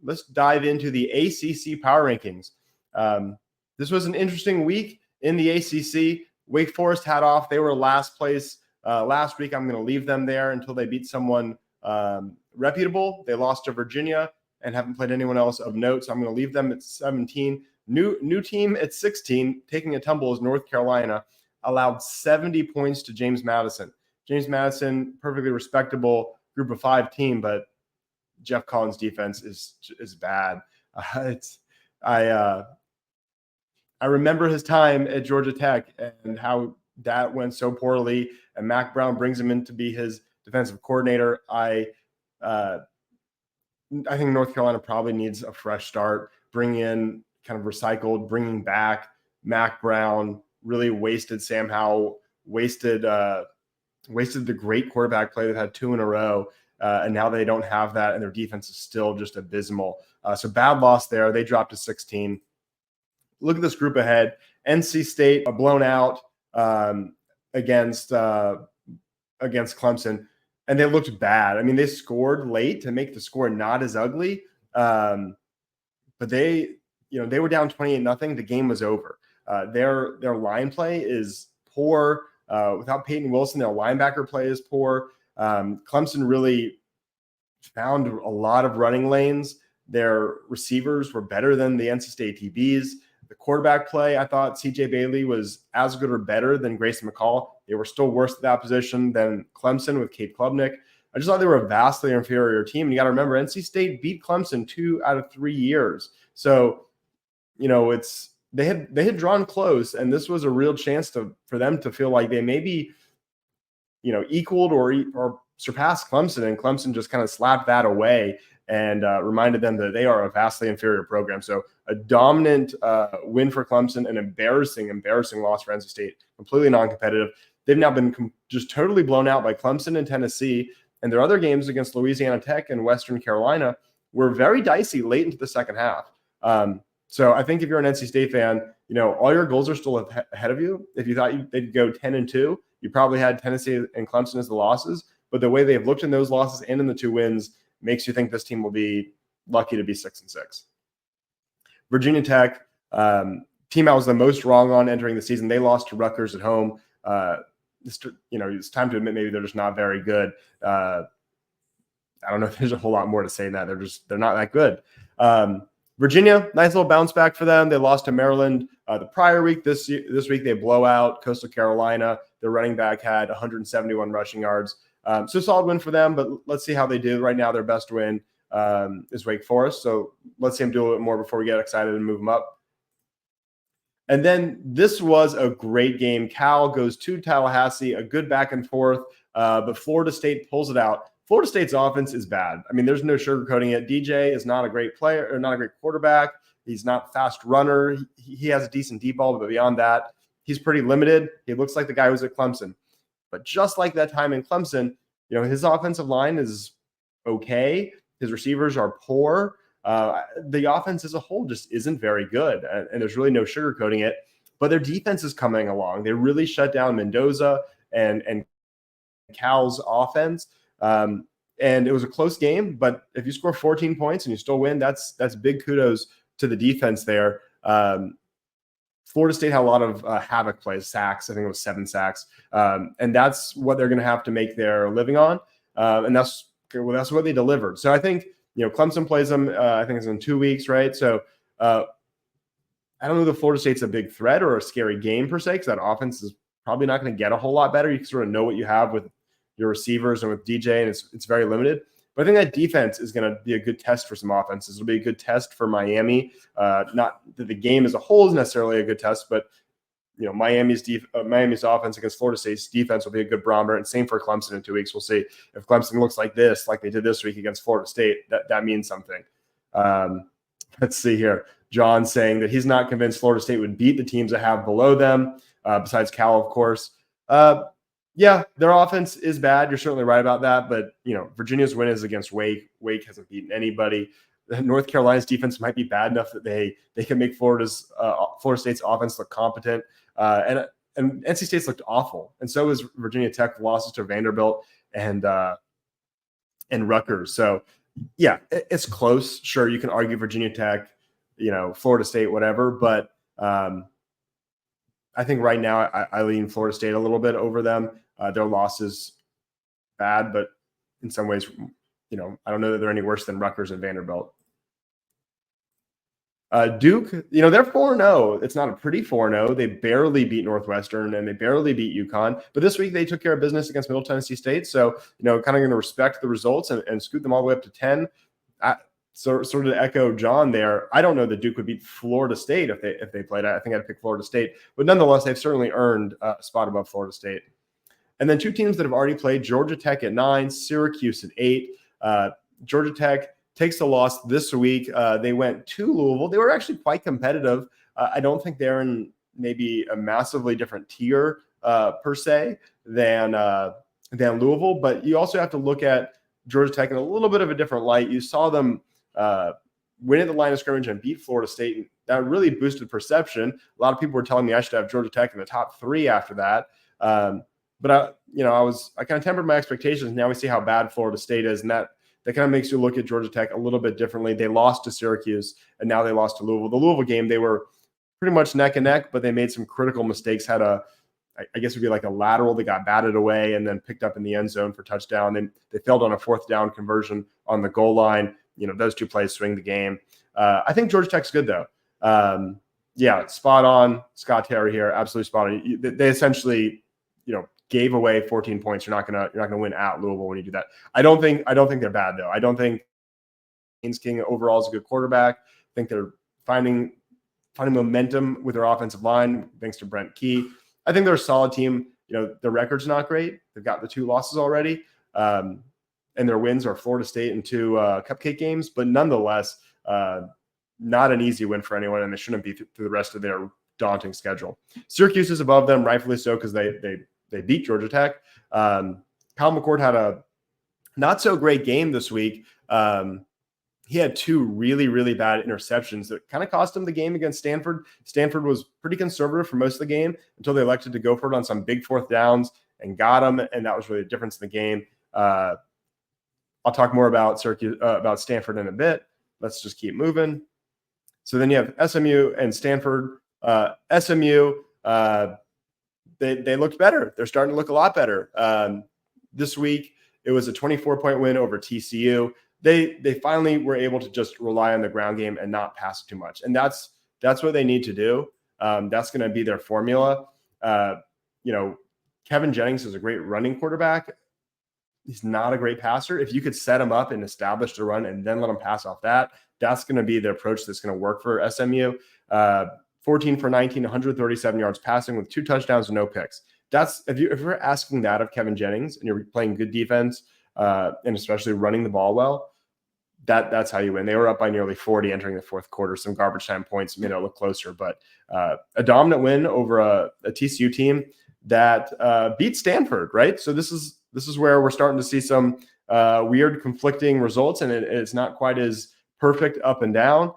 let's dive into the ACC power rankings. This was an interesting week in the ACC. Wake Forest had off. They were last place last week. I'm going to leave them there until they beat someone reputable. They lost to Virginia and haven't played anyone else of note, so I'm going to leave them at 17. New team at 16, taking a tumble, is North Carolina. Allowed 70 points to James Madison. James Madison, perfectly respectable group of 5 team, but Jeff Collins' defense is bad. I remember his time at Georgia Tech and how that went so poorly, and Mac Brown brings him in to be his defensive coordinator. I think North Carolina probably needs a fresh start, bring in kind of recycled, bringing back Mac Brown, really wasted Sam Howell, wasted the great quarterback play. They've had 2 in a row, and now they don't have that, and their defense is still just abysmal. So bad loss there. They dropped to 16. Look at this group ahead. NC State blown out against Clemson, and they looked bad. I mean, they scored late to make the score not as ugly, but they were down 28-0. The game was over. Their line play is poor. Without Peyton Wilson, their linebacker play is poor. Clemson really found a lot of running lanes. Their receivers were better than the NC State DBs. The quarterback play, I thought CJ Bailey was as good or better than Grayson McCall. They were still worse at that position than Clemson with Cade Klubnik. I just thought they were a vastly inferior team. And you got to remember, NC State beat Clemson 2 out of 3 years. So, they had drawn close, and this was a real chance for them to feel like they maybe, equaled or surpassed Clemson, and Clemson just kind of slapped that away and reminded them that they are a vastly inferior program. So a dominant win for Clemson, an embarrassing loss for NC State, completely non-competitive. They've now been just totally blown out by Clemson and Tennessee, and their other games against Louisiana Tech and Western Carolina were very dicey late into the second half. So I think if you're an NC State fan, all your goals are still ahead of you. If you thought they'd go 10-2, you probably had Tennessee and Clemson as the losses. But the way they've looked in those losses and in the 2 wins makes you think this team will be lucky to be 6-6. Virginia Tech, team I was the most wrong on entering the season. They lost to Rutgers at home. It's time to admit maybe they're just not very good. I don't know if there's a whole lot more to say than that. They're not that good. Virginia, nice little bounce back for them. They lost to Maryland the prior week. This week they blow out Coastal Carolina. Their running back had 171 rushing yards. So solid win for them, but let's see how they do. Right now, their best win is Wake Forest. So let's see them do a little bit more before we get excited and move them up. And then this was a great game. Cal goes to Tallahassee, a good back and forth, but Florida State pulls it out. Florida State's offense is bad. I mean, there's no sugarcoating it. DJ is not a great player or not a great quarterback. He's not a fast runner. He has a decent deep ball, but beyond that, he's pretty limited. He looks like the guy who's at Clemson. But just like that time in Clemson, his offensive line is okay. His receivers are poor. The offense as a whole just isn't very good, and there's really no sugarcoating it. But their defense is coming along. They really shut down Mendoza and Cal's offense. And it was a close game, but if you score 14 points and you still win, that's big kudos to the defense there. Florida State had a lot of havoc plays, sacks. I think it was 7 sacks. And that's what they're going to have to make their living on. And that's what they delivered. So I think, Clemson plays them, I think it's in 2 weeks, right? So I don't know if Florida State's a big threat or a scary game per se, because that offense is probably not going to get a whole lot better. You can sort of know what you have with your receivers and with DJ, and it's very limited. But I think that defense is going to be a good test for some offenses. It'll be a good test for Miami. Not that the game as a whole is necessarily a good test, but Miami's offense against Florida State's defense will be a good barometer. And same for Clemson in 2 weeks. We'll see if Clemson looks like this, like they did this week against Florida State. That means something. Let's see here. John saying that he's not convinced Florida State would beat the teams that have below them, besides Cal, of course. Yeah, their offense is bad. You're certainly right about that. But, Virginia's win is against Wake. Wake hasn't beaten anybody. North Carolina's defense might be bad enough that they can make Florida State's offense look competent. And NC State's looked awful. And so is Virginia Tech, losses to Vanderbilt and Rutgers. So, Yeah, it's close. Sure, you can argue Virginia Tech, Florida State, whatever. But I think right now I lean Florida State a little bit over them. Their loss is bad, but in some ways, I don't know that they're any worse than Rutgers and Vanderbilt. Duke, they're 4-0. It's not a pretty 4-0. They barely beat Northwestern and they barely beat UConn. But this week they took care of business against Middle Tennessee State. So, kind of going to respect the results and scoot them all the way up to 10. So sort of to echo John there, I don't know that Duke would beat Florida State if they played. I think I'd pick Florida State. But nonetheless, they've certainly earned a spot above Florida State. And then two teams that have already played, Georgia Tech at 9, Syracuse at 8. Georgia Tech takes the loss this week. They went to Louisville. They were actually quite competitive. I don't think they're in maybe a massively different tier per se than Louisville, but you also have to look at Georgia Tech in a little bit of a different light. You saw them win at the line of scrimmage and beat Florida State. That really boosted perception. A lot of people were telling me I should have Georgia Tech in the top 3 after that. But I kind of tempered my expectations. Now we see how bad Florida State is, and that kind of makes you look at Georgia Tech a little bit differently. They lost to Syracuse, and now they lost to Louisville. The Louisville game, they were pretty much neck and neck, but they made some critical mistakes. Had I guess it would be like a lateral that got batted away and then picked up in the end zone for touchdown. And they failed on a 4th down conversion on the goal line. Those 2 plays swing the game. I think Georgia Tech's good though. Yeah, spot on. Scott Terry here, absolutely spot on. They essentially, gave away 14 points. You're not gonna win at Louisville when you do that. I don't think they're bad though. I don't think Haynes King overall is a good quarterback. I think they're finding momentum with their offensive line thanks to Brent Key. I think they're a solid team. Their record's not great. They've got the 2 losses already, and their wins are Florida State and 2 cupcake games. But nonetheless, not an easy win for anyone, and they shouldn't be through the rest of their daunting schedule. Syracuse is above them, rightfully so, because they beat Georgia Tech. Kyle McCord had a not so great game this week. He had 2 really, really bad interceptions that kind of cost him the game against Stanford. Stanford was pretty conservative for most of the game until they elected to go for it on some big 4th downs and got him, and that was really the difference in the game. I'll talk more about Stanford in a bit. Let's just keep moving. So then you have SMU and Stanford. SMU, they looked better. They're starting to look a lot better. This week, it was a 24-point win over TCU. They finally were able to just rely on the ground game and not pass too much. And that's what they need to do. That's going to be their formula. Kevin Jennings is a great running quarterback. He's not a great passer. If you could set him up and establish the run and then let him pass off that's going to be the approach that's going to work for SMU. 14 for 19, 137 yards passing with 2 touchdowns and no picks. That's if you're asking that of Kevin Jennings and you're playing good defense and especially running the ball well, that's how you win. They were up by nearly 40 entering the 4th quarter. Some garbage time points made it look closer, but a dominant win over a TCU team that beat Stanford, right? So this is where we're starting to see some weird conflicting results, and it's not quite as perfect up and down.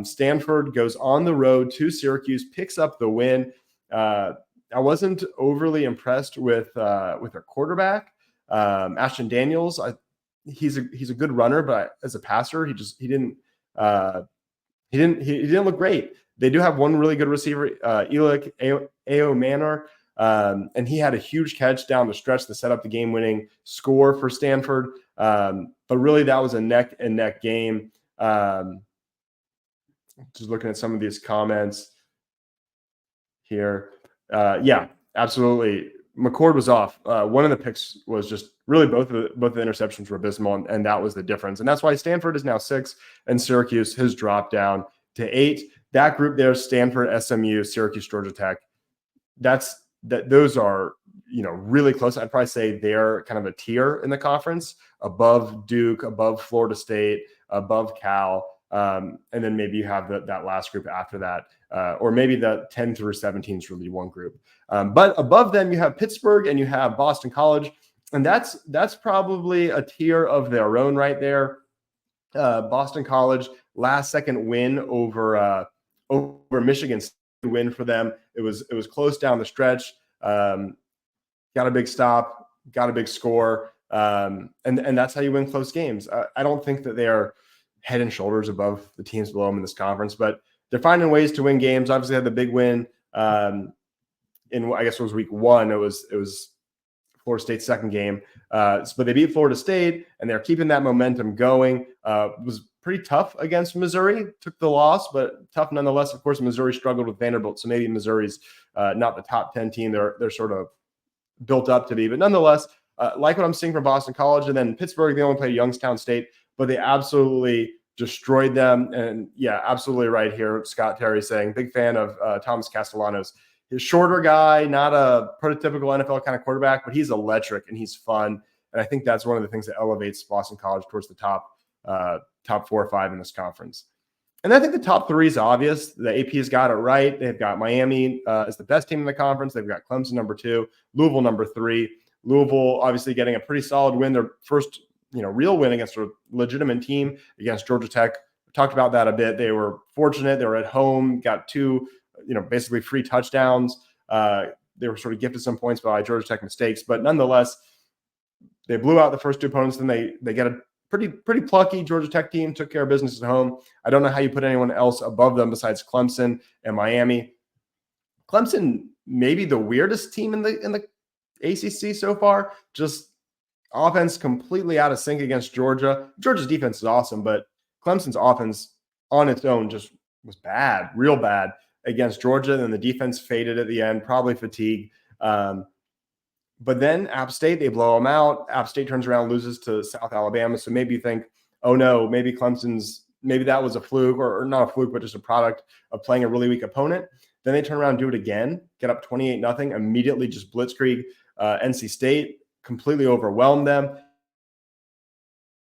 Stanford goes on the road to Syracuse, picks up the win. I wasn't overly impressed with their quarterback, Ashton Daniels. He's a good runner, but as a passer, he didn't look great. They do have one really good receiver, Elick Manor, and he had a huge catch down the stretch to set up the game-winning score for Stanford. But really, that was a neck-and-neck game. Just looking at some of these comments here. Yeah, absolutely. McCord was off. One of the picks was just really both of the interceptions were abysmal, and that was the difference. And that's why Stanford is now 6 and Syracuse has dropped down to 8. That group there, Stanford, SMU, Syracuse, Georgia Tech, those are really close. I'd probably say they're kind of a tier in the conference above Duke, above Florida State, above Cal. And then maybe you have that last group after that, or maybe the 10 through 17 is really one group. But above them, you have Pittsburgh and you have Boston College, and that's probably a tier of their own right there. Boston College, last second win over Michigan State, win for them. It was close down the stretch. Got a big stop, got a big score. And that's how you win close games. I don't think that they are head and shoulders above the teams below them in this conference, but they're finding ways to win games. Obviously, had the big win in, I guess it was week 1. It was Florida State's second game, but they beat Florida State, and they're keeping that momentum going. It was pretty tough against Missouri. Took the loss, but tough nonetheless. Of course, Missouri struggled with Vanderbilt, so maybe Missouri's not the top 10 team. They're sort of built up to be, but nonetheless, like what I'm seeing from Boston College. And then Pittsburgh, they only played Youngstown State, but they absolutely destroyed them. And yeah, absolutely right here. Scott Terry saying, big fan of Thomas Castellanos. He's a shorter guy, not a prototypical NFL kind of quarterback, but he's electric and he's fun. And I think that's one of the things that elevates Boston College towards the top 4 or 5 in this conference. And I think the top 3 is obvious. The AP has got it right. They've got Miami as the best team in the conference. They've got Clemson number 2, Louisville number 3. Louisville obviously getting a pretty solid win, their first real win against a legitimate team against Georgia Tech. We talked about that a bit. They were fortunate. They were at home, got 2 basically free touchdowns. They were sort of gifted some points by Georgia Tech mistakes, but nonetheless, they blew out the first 2 opponents. Then they get a pretty plucky Georgia Tech team, took care of business at home. I don't know how you put anyone else above them besides Clemson and Miami. Clemson, maybe the weirdest team in the ACC so far. Just offense completely out of sync against Georgia. Georgia's defense is awesome, but Clemson's offense on its own just was bad, real bad against Georgia. Then the defense faded at the end, probably fatigue. But then App State, they blow them out. App State turns around, loses to South Alabama. So maybe you think, oh no, maybe that was a fluke or not a fluke, but just a product of playing a really weak opponent. Then they turn around and do it again, get up 28-0, immediately just blitzkrieg NC State, completely overwhelmed them.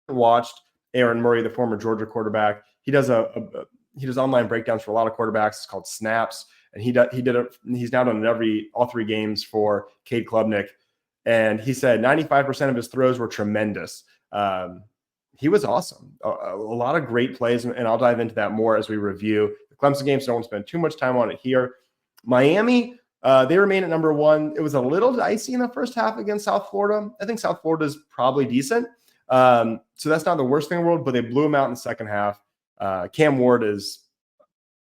Watched Aaron Murray, the former Georgia quarterback. He does he does online breakdowns for a lot of quarterbacks. It's called Snaps. And he did it. He's now done all 3 games for Cade Klubnik. And he said 95% of his throws were tremendous. He was awesome. A lot of great plays, and I'll dive into that more as we review the Clemson game, so I won't spend too much time on it here. Miami, they remain at number 1. It was a little dicey in the first half against South Florida. I think South Florida is probably decent. So that's not the worst thing in the world, but they blew him out in the second half. Cam Ward is,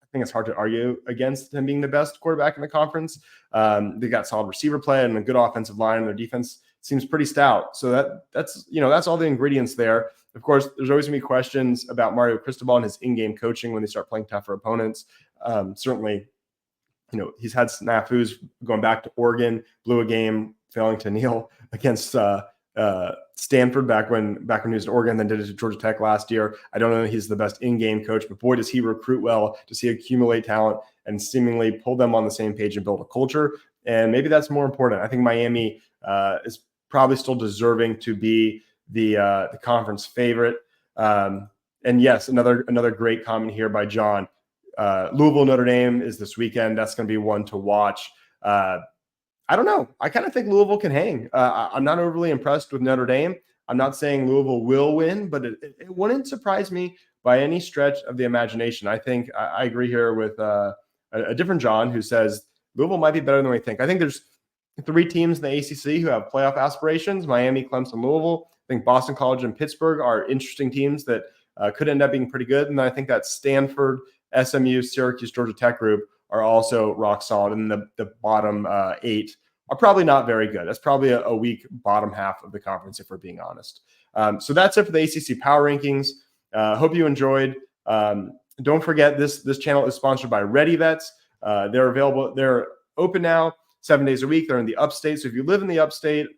I think it's hard to argue against him being the best quarterback in the conference. They got solid receiver play and a good offensive line, and their defense seems pretty stout. So that's all the ingredients there. Of course, there's always going to be questions about Mario Cristobal and his in-game coaching when they start playing tougher opponents. Certainly, he's had snafus going back to Oregon, blew a game, failing to kneel against Stanford back when he was at Oregon, then did it to Georgia Tech last year. I don't know that he's the best in-game coach, but boy, does he recruit well, does he accumulate talent and seemingly pull them on the same page and build a culture. And maybe that's more important. I think Miami is probably still deserving to be the conference favorite. And yes, another great comment here by John. Louisville, Notre Dame is this weekend. That's going to be one to watch. I don't know. I kind of think Louisville can hang. I'm not overly impressed with Notre Dame. I'm not saying Louisville will win, but it wouldn't surprise me by any stretch of the imagination. I think I agree here with a different John who says Louisville might be better than we think. I think there's 3 teams in the ACC who have playoff aspirations: Miami, Clemson, Louisville. I think Boston College and Pittsburgh are interesting teams that could end up being pretty good. And then I think that Stanford, SMU, Syracuse, Georgia Tech group are also rock solid. And the bottom 8 are probably not very good. That's probably a weak bottom half of the conference, if we're being honest. So that's it for the ACC Power Rankings. Hope you enjoyed. Don't forget, this channel is sponsored by Ready Vets. They're available. They're open now 7 days a week. They're in the upstate. So if you live in the upstate,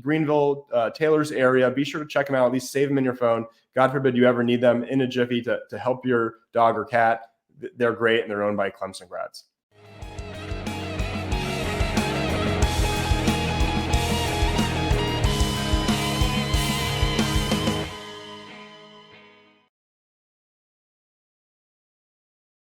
Greenville, Taylor's area, be sure to check them out. At least save them in your phone. God forbid you ever need them in a jiffy to help your dog or cat. They're great, and they're owned by Clemson grads.